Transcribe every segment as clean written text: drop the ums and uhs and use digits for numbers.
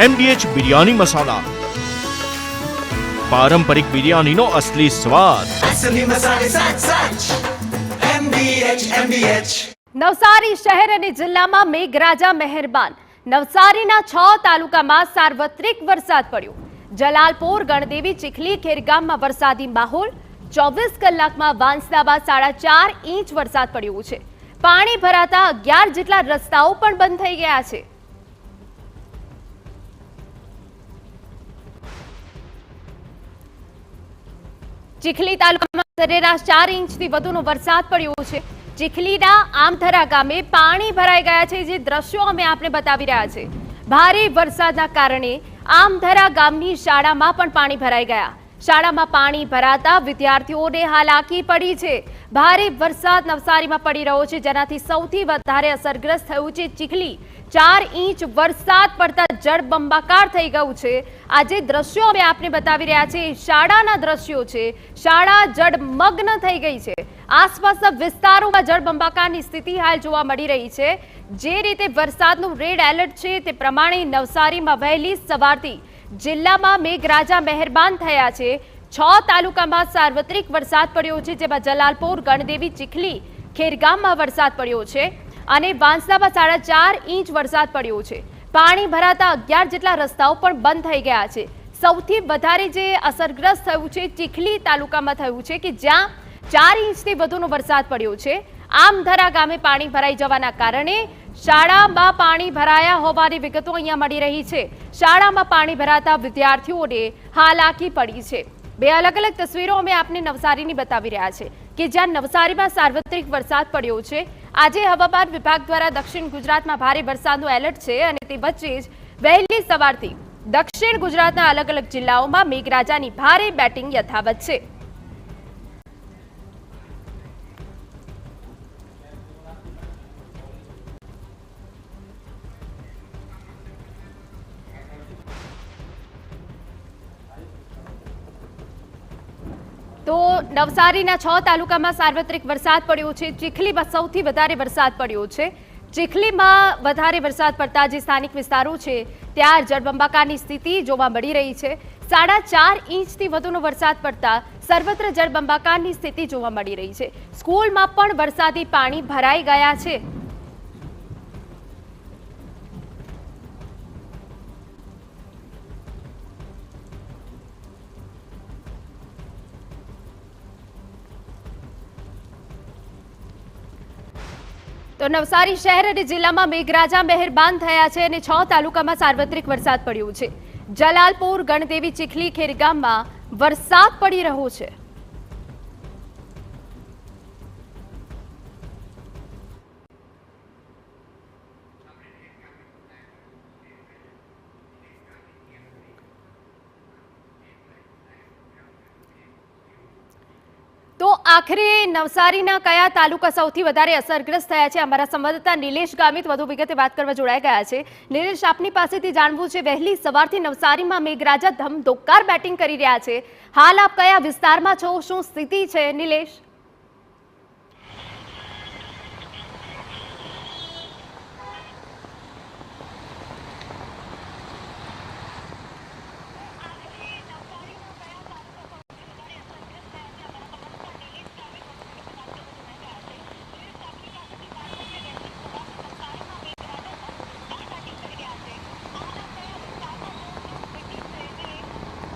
MDH biryani મસાલા, પારંપરિક બિરયાનીનો અસલી સ્વાદ। નવસારી શહેર અને જિલ્લામાં મેઘરાજા મહેરબાન। નવસારીના 6 તાલુકામાં સાર્વત્રિક વરસાદ પડ્યો। જલાલપોર, ગણદેવી, ચીખલી, ખેરગામમાં વરસાદી માહોલ। 24 કલાકમાં વાંસદામાં 4.5 ઇંચ વરસાદ પડ્યો છે। પાણી ભરાતા 11 જેટલા રસ્તાઓ પણ બંધ થઈ ગયા છે। ચીખલી તાલુકામાં સરેરાશ 4 ઇંચથી વધુનો વરસાદ પડ્યો છે। ચીખલીના આમથરા ગામે પાણી ભરાઈ ગયા છે, જે દ્રશ્યો અમે આપને બતાવી રહ્યા છે। ભારે વરસાદના કારણે આમથરા ગામની શાળામાં પણ પાણી ભરાઈ ગયા। શાળામાં પાણી ભરાતા વિદ્યાર્થીઓને હાલાકી પડી છે। ભારે વરસાદ નવસારીમાં પડી રહ્યો છે, જેનાથી સૌથી વધારે અસરગ્રસ્ત થયું છે ચીખલી। 4 ઇંચ વરસાદ પડતા જળબંબાકાર થઈ ગયું છે। આજે દ્રશ્યો અમે આપને બતાવી રહ્યા છે, શાળાના દ્રશ્યો છે। શાળા જળમગ્ન થઈ ગઈ છે। આસપાસના વિસ્તારોમાં જળબંબાકારની સ્થિતિ હાલ જોવા મળી રહી છે। જે રીતે વરસાદનું રેડ એલર્ટ છે, તે પ્રમાણે નવસારીમાં વહેલી સવારથી જિલ્લામાં મેઘરાજા મહેરબાન થયા છે। 6 તાલુકામાં સાર્વત્રિક વરસાદ પડ્યો છે, જેમાં જલાલપોર, ગણદેવી, ચીખલી, ખેરગામમાં વરસાદ પડ્યો છે અને વાંસદામાં 4.5 ઇંચ વરસાદ પડ્યો છે। પાણી ભરાતા 11 જેટલા રસ્તાઓ પણ બંધ થઈ ગયા છે। સૌથી વધારે જે અસરગ્રસ્ત થયું છે ચીખલી તાલુકામાં થયું છે, કે જ્યાં 4 ઇંચથી વધુનો વરસાદ પડ્યો છે। આમથરા ગામે પાણી ભરાઈ જવાના કારણે શાળામાં પાણી ભરાયા હોવાની વિગતો અહીંયા મળી રહી છે। શાળામાં પાણી ભરાતા વિદ્યાર્થીઓને હાલાકી પડી છે। બે અલગ અલગ તસવીરો અમે આપને નવસારીની બતાવી રહ્યા છે, કે જ્યાં નવસારીમાં સાર્વત્રિક વરસાદ પડ્યો છે। આજે હવામાન વિભાગ દ્વારા દક્ષિણ ગુજરાતમાં ભારે વરસાદનું એલર્ટ છે અને તે વચ્ચે જ વહેલી સવારથી દક્ષિણ ગુજરાતના અલગ અલગ જિલ્લાઓમાં મેઘરાજાની ભારે બેટિંગ યથાવત છે। તો નવસારીના 6 તાલુકામાં સાર્વત્રિક વરસાદ પડ્યો છે। ચીખલીમાં સૌથી વધારે વરસાદ પડ્યો છે। ચીખલીમાં વધારે વરસાદ પડતા જે સ્થાનિક વિસ્તારો છે, ત્યાં જળબંબાકારની સ્થિતિ જોવા મળી રહી છે। 4.5 ઇંચથી વધુનો વરસાદ પડતા સર્વત્ર જળબંબાકારની સ્થિતિ જોવા મળી રહી છે। સ્કૂલમાં પણ વરસાદી પાણી ભરાઈ ગયા છે। તો નવસારી શહેર અને જિલ્લામાં મેઘરાજા મહેરબાન થયા છે અને 6 તાલુકામાં સાર્વત્રિક વરસાદ પડ્યો છે। જલાલપોર, ગણદેવી, ચીખલી, ખેરગામમાં વરસાદ પડી રહ્યો છે। તો આખરે નવસારીના કયા તાલુકા સૌથી વધારે અસરગ્રસ્ત થયા છે? અમારા સંવાદદાતા નિલેશ ગામિત વધુ વિગતે વાત કરવા જોડાઈ ગયા છે। નિલેશ, આપની પાસેથી જાણવું છે, વહેલી સવારથી નવસારીમાં મેઘરાજા ધમધોકાર બેટિંગ કરી રહ્યા છે। હાલ આપ કયા વિસ્તારમાં છો, શું સ્થિતિ છે નિલેશ?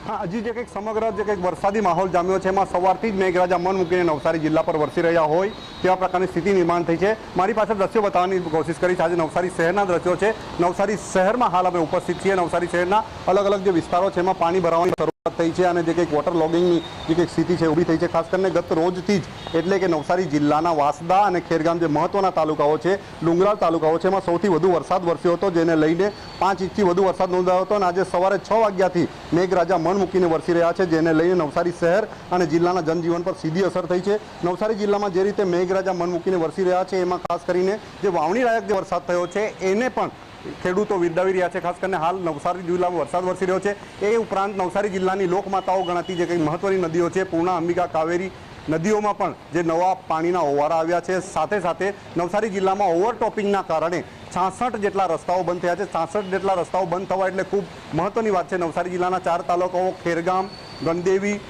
हाँ, हजी जो कंईक समग्र जो कंईक वरसादी माहौल जाम्यो है, सवारथी ज मेघराजा मन मूकीने नवसारी जिल्ला पर वरसी रह्या होय तेवा प्रकारनी स्थिति निर्माण थई छे। मारी पासे दृश्यो बताववानी कोशिश करीश। आज नवसारी शहरना दृश्यो छे। नवसारी शहर में हाल अमे उपस्थित छीए। नवसारी शहरना अलग अलग जो विस्तारो छे एमां पाणी भरावानी शरूआत थई छे अने जे कंईक वोटर लॉगिंगनी जे कंईक स्थिति छे ऊभी थई छे। खास करीने गत रोजथी ज एटले के नवसारी जिल्लाना वासदा अने खेरगाम जे महत्वना तालुकाओ छे, डुंगराळ तालुकाओ छे, एमां सौथी वधु वरसाद वरस्यो हतो, जेने लईने 5 इंचथी वधु वरसाद नोंधायो हतो। आज सवारे 6 वाग्याथी मेघराजा मन मूकीने वरसी रह्या छे, जेने लईने नवसारी शहर अने जिल्लाना जनजीवन पर सीधी असर थई छे। नवसारी जिल्लामां जे रीते मेघराजा मन मूकीने वरसी रह्या छे, एमां खास करीने जे वावणी लायक जे वरसाद थयो छे एने पण ખેડૂતો વિરદાવી રહ્યા છે। ખાસ કરીને હાલ નવસારી જિલ્લામાં વરસાદ વરસી રહ્યો છે। એ ઉપરાંત નવસારી જિલ્લાની લોકમાતાઓ ગણાતી જે કંઈ મહત્વની નદીઓ છે, પૂર્ણા, અંબિકા, કાવેરી નદીઓમાં પણ જે નવા પાણીના ઓવારા આવ્યા છે, સાથે સાથે નવસારી જિલ્લામાં ઓવરટોપિંગના કારણે 66 જેટલા રસ્તાઓ બંધ થયા છે. 66 જેટલા રસ્તાઓ બંધ થવા એટલે ખૂબ મહત્વની વાત છે. નવસારી જિલ્લાના 4 તાલુકાઓ ખેરગામ, ગણદેવી,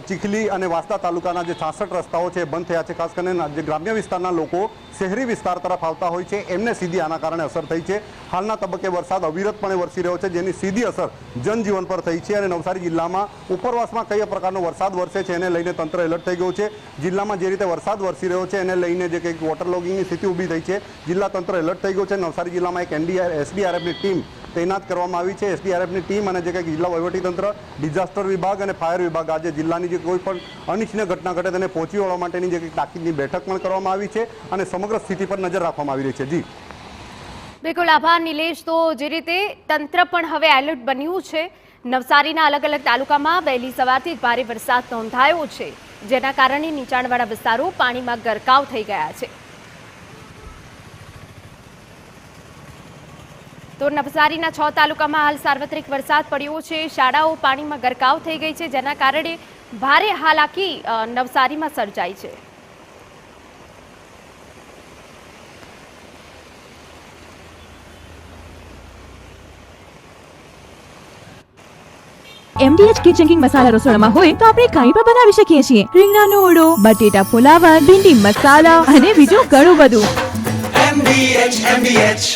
ચીખલી અને વાંસદા તાલુકાના જે 66 રસ્તાઓ છે બંધ થયા છે. ખાસ કરીને જે ગ્રામ્ય વિસ્તારના લોકો શહેરી વિસ્તાર તરફ આવતા હોય છે એમને સીધી આના કારણે અસર થઈ છે. હાલના તબક્કે વરસાદ અવિરતપણે વરસી રહ્યો છે, જેની સીધી અસર જનજીવન પર થઈ છે અને નવસારી જિલ્લામાં ઉપરવાસમાં કયા પ્રકારનો વરસાદ વરસે છે એને લઈને તંત્ર એલર્ટ થઈ ગયું છે. જિલ્લામાં જે રીતે વરસાદ વરસી રહ્યો છે એને લઈને જે કંઈક વોટર લોગિંગની સ્થિતિ ઊભી થઈ છે, જિલ્લા તંત્ર એલર્ટ થઈ ગયું છે. નવસારી જિલ્લામાં એક એસડીઆરએફની ટીમ તૈનાત કરવામાં આવી છે. એસડીઆરએફની ટીમ અને જે કંઈક જિલ્લા વહીવટીતંત્ર, ડિઝાસ્ટર વિભાગ અને ફાયર વિભાગ આજે જિલ્લાની જે કોઈ પણ અનિચ્છનીય ઘટના ઘટે તેને પહોંચી વળવા માટેની જે કંઈક તાકીદની બેઠક પણ કરવામાં આવી છે અને સમગ્ર સ્થિતિ પર નજર રાખવામાં આવી રહી છે. જી બિલકુલ આભાર નિલેશ. તો જે રીતે તંત્ર પણ હવે એલર્ટ બન્યું છે, નવસારીના અલગ અલગ તાલુકામાં વહેલી સવારથી જ ભારે વરસાદ નોંધાયો છે, જેના કારણે નીચાણવાળા વિસ્તારો પાણીમાં ગરકાવ થઈ ગયા છે. તો નવસારીના 6 તાલુકામાં હાલ સાર્વત્રિક વરસાદ પડ્યો છે. શાળાઓ પાણીમાં ગરકાવ થઈ ગઈ છે, જેના કારણે ભારે હાલાકી નવસારીમાં સર્જાઈ છે. MDH કિચન કિંગ મસાલા રસોડામાં હોય તો આપણે કાંઈ પણ બનાવી શકીએ છીએ. રીંગણાનો ઓળો, બટેટા ફુલાવર, ભીંડી મસાલા અને બીજું ઘણું બધું. MDH